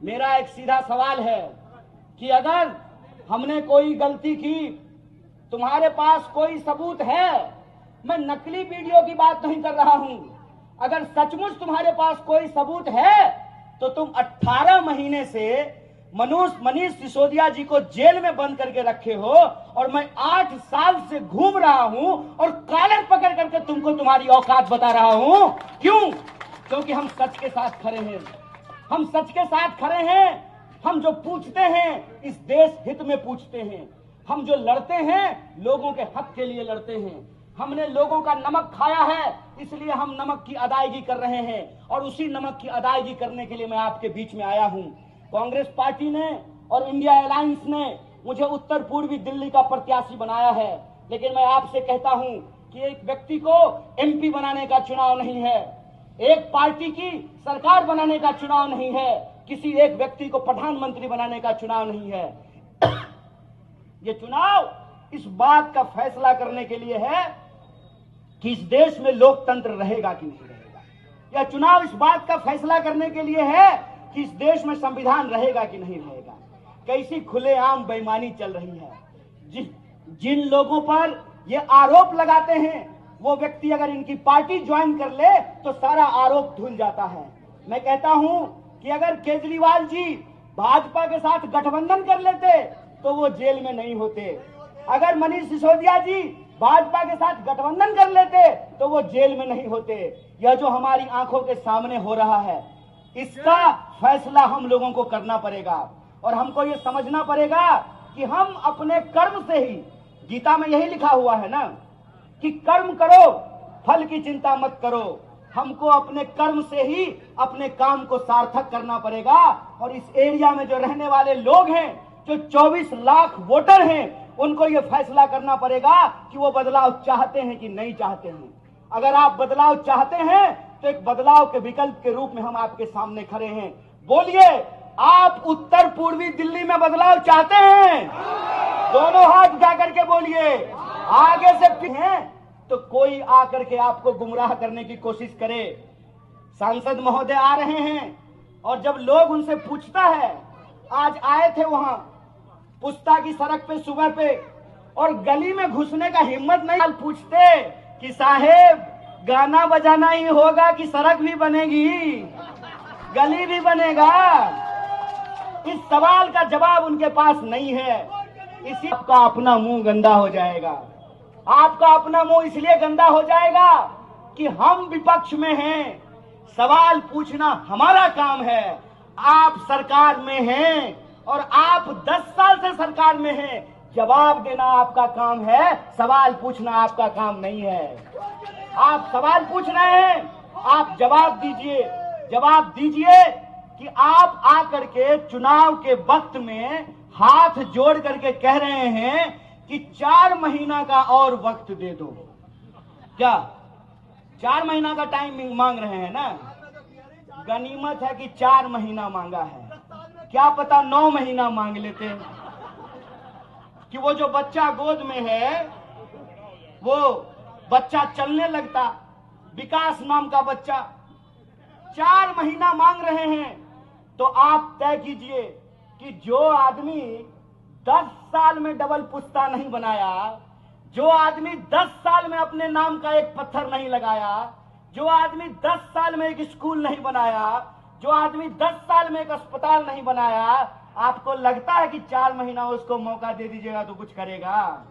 मेरा एक सीधा सवाल है कि अगर हमने कोई गलती की, तुम्हारे पास कोई सबूत है? मैं नकली वीडियो की बात नहीं कर रहा हूं। अगर सचमुच तुम्हारे पास कोई सबूत है तो तुम 18 महीने से मनीष सिसोदिया जी को जेल में बंद करके रखे हो, और मैं 8 साल से घूम रहा हूं और कॉलर पकड़ करके तुमको तुम्हारी औकात बता रहा हूं। क्यों? क्योंकि हम सच के साथ खड़े हैं। हम सच के साथ खड़े हैं। हम जो पूछते हैं इस देश हित में पूछते हैं। हम जो लड़ते हैं लोगों के हक के लिए लड़ते हैं। हमने लोगों का नमक खाया है, इसलिए हम नमक की अदायगी कर रहे हैं, और उसी नमक की अदायगी करने के लिए मैं आपके बीच में आया हूं। कांग्रेस पार्टी ने और इंडिया अलायंस ने मुझे उत्तर पूर्वी दिल्ली का प्रत्याशी बनाया है, लेकिन मैं आपसे कहता हूं कि एक व्यक्ति को एमपी बनाने का चुनाव नहीं है, एक पार्टी की सरकार बनाने का चुनाव नहीं है, किसी एक व्यक्ति को प्रधानमंत्री बनाने का चुनाव नहीं है। ये चुनाव इस बात का फैसला करने के लिए है कि इस देश में लोकतंत्र रहेगा कि नहीं रहेगा। यह चुनाव इस बात का फैसला करने के लिए है कि इस देश में संविधान रहेगा कि नहीं रहेगा। कैसी खुलेआम बेईमानी चल रही है। जिन लोगों पर ये आरोप लगाते हैं वो व्यक्ति अगर इनकी पार्टी ज्वाइन कर ले तो सारा आरोप धुल जाता है। मैं कहता हूं कि अगर केजरीवाल जी भाजपा के साथ गठबंधन कर लेते तो वो जेल में नहीं होते। अगर मनीष सिसोदिया जी भाजपा के साथ गठबंधन कर लेते तो वो जेल में नहीं होते। यह जो हमारी आंखों के सामने हो रहा है, इसका फैसला हम लोगों को करना पड़ेगा, और हमको ये समझना पड़ेगा कि हम अपने कर्म से ही, गीता में यही लिखा हुआ है ना कि कर्म करो फल की चिंता मत करो। हमको अपने कर्म से ही अपने काम को सार्थक करना पड़ेगा। और इस एरिया में जो रहने वाले लोग हैं, जो 24 लाख वोटर हैं, उनको ये फैसला करना पड़ेगा कि वो बदलाव चाहते हैं कि नहीं चाहते हैं। अगर आप बदलाव चाहते हैं तो एक बदलाव के विकल्प के रूप में हम आपके सामने खड़े हैं। बोलिए, आप उत्तर पूर्वी दिल्ली में बदलाव चाहते हैं? दोनों हाथ उठा करके बोलिए। आगे से हैं तो कोई आकर के आपको गुमराह करने की कोशिश करे। सांसद महोदय आ रहे हैं, और जब लोग उनसे पूछता है, आज आए थे वहां पुस्ता की सड़क पे सुबह पे, और गली में घुसने का हिम्मत नहीं, पूछते कि साहेब गाना बजाना ही होगा कि सड़क भी बनेगी, गली भी बनेगा? इस सवाल का जवाब उनके पास नहीं है। इसी आपका अपना मुंह गंदा हो जाएगा। आपका अपना मुंह इसलिए गंदा हो जाएगा कि हम विपक्ष में हैं, सवाल पूछना हमारा काम है। आप सरकार में हैं और आप 10 साल से सरकार में हैं, जवाब देना आपका काम है, सवाल पूछना आपका काम नहीं है। आप सवाल पूछ रहे हैं, आप जवाब दीजिए। जवाब दीजिए कि आप आकर के चुनाव के वक्त में हाथ जोड़ करके कह रहे हैं कि 4 महीना का और वक्त दे दो। क्या 4 महीना का टाइम मांग रहे हैं ना? गनीमत है कि 4 महीना मांगा है, क्या पता 9 महीना मांग लेते कि वो जो बच्चा गोद में है वो बच्चा चलने लगता, विकास नाम का बच्चा। 4 महीना मांग रहे हैं तो आप तय कीजिए कि जो आदमी 10 साल में डबल पुश्ता नहीं बनाया, जो आदमी 10 साल में अपने नाम का एक पत्थर नहीं लगाया, जो आदमी 10 साल में एक स्कूल नहीं बनाया, जो आदमी 10 साल में एक अस्पताल नहीं बनाया, आपको लगता है कि 4 महीना उसको मौका दे दीजिएगा तो कुछ करेगा?